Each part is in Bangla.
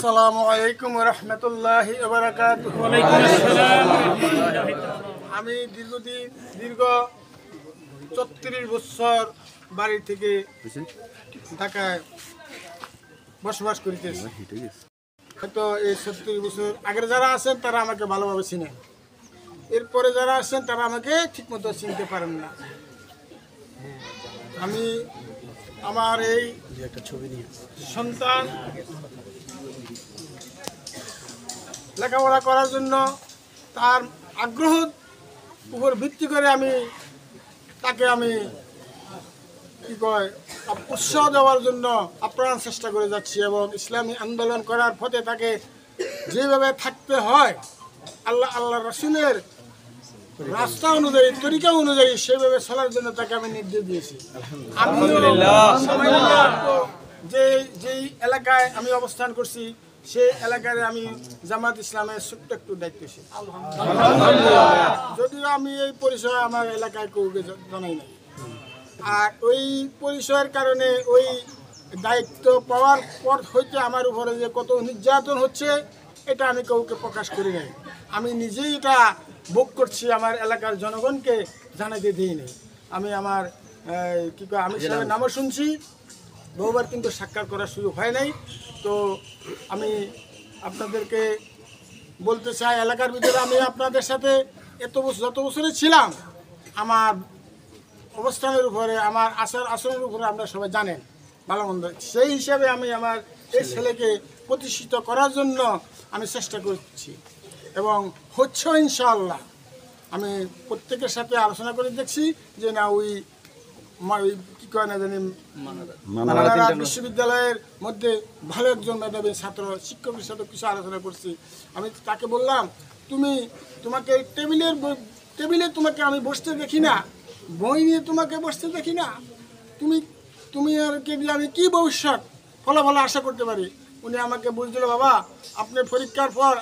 আসসালামু আলাইকুম ওয়া রাহমাতুল্লাহি ওয়া বারাকাতুহু। আমি দীর্ঘ ৩৪ বছর বাড়ি থেকে ঢাকায় বসবাস করিতেছি। হয়তো এই ৩৬ বছর আগের যারা আছেন তারা আমাকে ভালোভাবে চিনেন, এরপরে যারা আছেন তারা আমাকে ঠিকমতো চিনতে পারেন না। আমি আমার এই সন্তান লেখাপড়া করার জন্য তার আগ্রহ উপর ভিত্তি করে তাকে উৎসাহ দেওয়ার জন্য আপ্রাণ চেষ্টা করে যাচ্ছি এবং ইসলামী আন্দোলন করার পথে তাকে যেভাবে থাকতে হয় আল্লাহ রাসূলের রাস্তা অনুযায়ী, তরিকা অনুযায়ী সেভাবে চলার জন্য তাকে আমি নির্দেশ দিয়েছি। যেই এলাকায় আমি অবস্থান করছি সেই এলাকায় আমি জামাত ইসলামের ছোট্ট একটু দায়িত্বশীল। যদিও আমি এই পরিচয় আমার এলাকায় কাউকে জানাই নাই, আর ওই পরিচয়ের কারণে ওই দায়িত্ব পাওয়ার পর হইতে আমার উপরে যে কত নির্যাতন হচ্ছে এটা আমি কাউকে প্রকাশ করি নাই। আমি নিজেই এটা ভোগ করছি, আমার এলাকার জনগণকে জানাতে দিই নাই। আমি সাহেবের নামও শুনছি, বহুবার কিন্তু সাক্ষাৎ করার সুযোগ হয় নাই। তো আমি আপনাদেরকে বলতে চাই, এলাকার ভিতরে আমি আপনাদের সাথে যত বছরে ছিলাম, আমার অবস্থানের উপরে, আমার আচরণের উপরে আপনারা সবাই জানেন ভালো মন্দ। সেই হিসাবে আমি আমার এই ছেলেকে প্রতিষ্ঠিত করার জন্য আমি চেষ্টা করছি এবং হচ্ছে ইনশাআল্লাহ। আমি প্রত্যেকের সাথে আলোচনা করে দেখছি যে না ওই কি কয় না জানি মানারা বিশ্ববিদ্যালয়ের মধ্যে ভালো একজন মেধাবী ছাত্র, শিক্ষকের সাথে কিছু আলোচনা করছি। আমি তাকে বললাম, তোমাকে টেবিলে তোমাকে আমি বসতে দেখি না, বই নিয়ে তোমাকে বসতে দেখি না, তুমি আর কে দিয়ে আমি কি ভবিষ্যৎ ফলাফল আশা করতে পারি? উনি আমাকে বলছিল, বাবা আপনি পরীক্ষার পর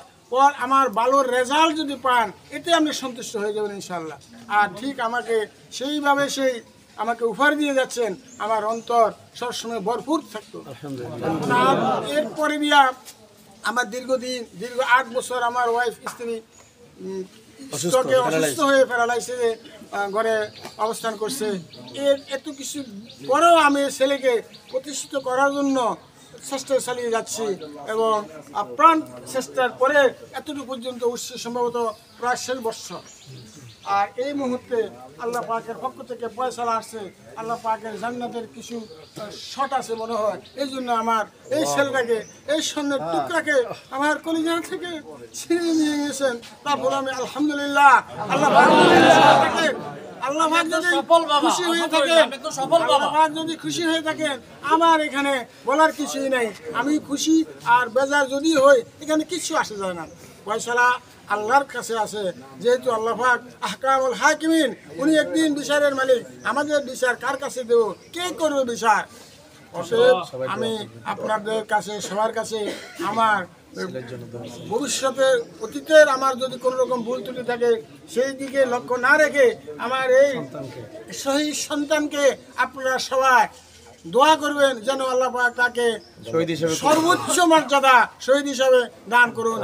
আমার ভালো রেজাল্ট যদি পান এতে আপনি সন্তুষ্ট হয়ে যাবেন ইনশাআল্লাহ। আর ঠিক আমাকে সেইভাবে আমাকে উপহার দিয়ে যাচ্ছেন, আমার অন্তর সবসময় ভরপুর থাকতো। এরপরে আমার দীর্ঘ ৮ বছর আমার স্ত্রী অসুস্থ হয়ে প্যারালাইসিসে ঘরে অবস্থান করছে। এত কিছু পরেও আমি ছেলেকে প্রতিষ্ঠিত করার জন্য চেষ্টা চালিয়ে যাচ্ছি এবং আপ্রাণ চেষ্টার পরে এতটুকু পর্যন্ত উঠছে, সম্ভবত প্রায় ৬০ বছর। আর এই মুহূর্তে আল্লাহ পাকের পক্ষ থেকে ফয়সালা আসছে, আল্লাহ পাকের জান্নাতের কিছু শট আছে মনে হয়। এই জন্য আমার এই ছেলেটাকে, এই স্বর্ণের টুকরাকে আমার কলিজা থেকে ছিঁড়ে নিয়ে গেছেন। তারপর আমি আলহামদুলিল্লাহ, আল্লাহ যদি খুশি হয়ে থাকেন আমার এখানে বলার কিছুই নাই। আমি খুশি আর বেজার যদি হই এখানে কিছু আসে যায় না। ফয়সালা আল্লাহর কাছে আছে, যেহেতু আল্লাহ পাক আহকামুল হাকিমিন, উনি একদিন বিচারের মালিক। আমাদের বিচার কার কাছে দেব, কে করবে বিচার? অতএব আমি আপনাদের কাছে, সবার কাছে আমার ভবিষ্যতে অতীতের আমার যদি কোনো রকম ভুল ত্রুটি থাকে সেই দিকে লক্ষ্য না রেখে আমার এই শহীদ সন্তানকে আপনারা সবাই দোয়া করবেন যেন আল্লাহ পাক তাকে সর্বোচ্চ মর্যাদা শহীদ হিসাবে দান করুন।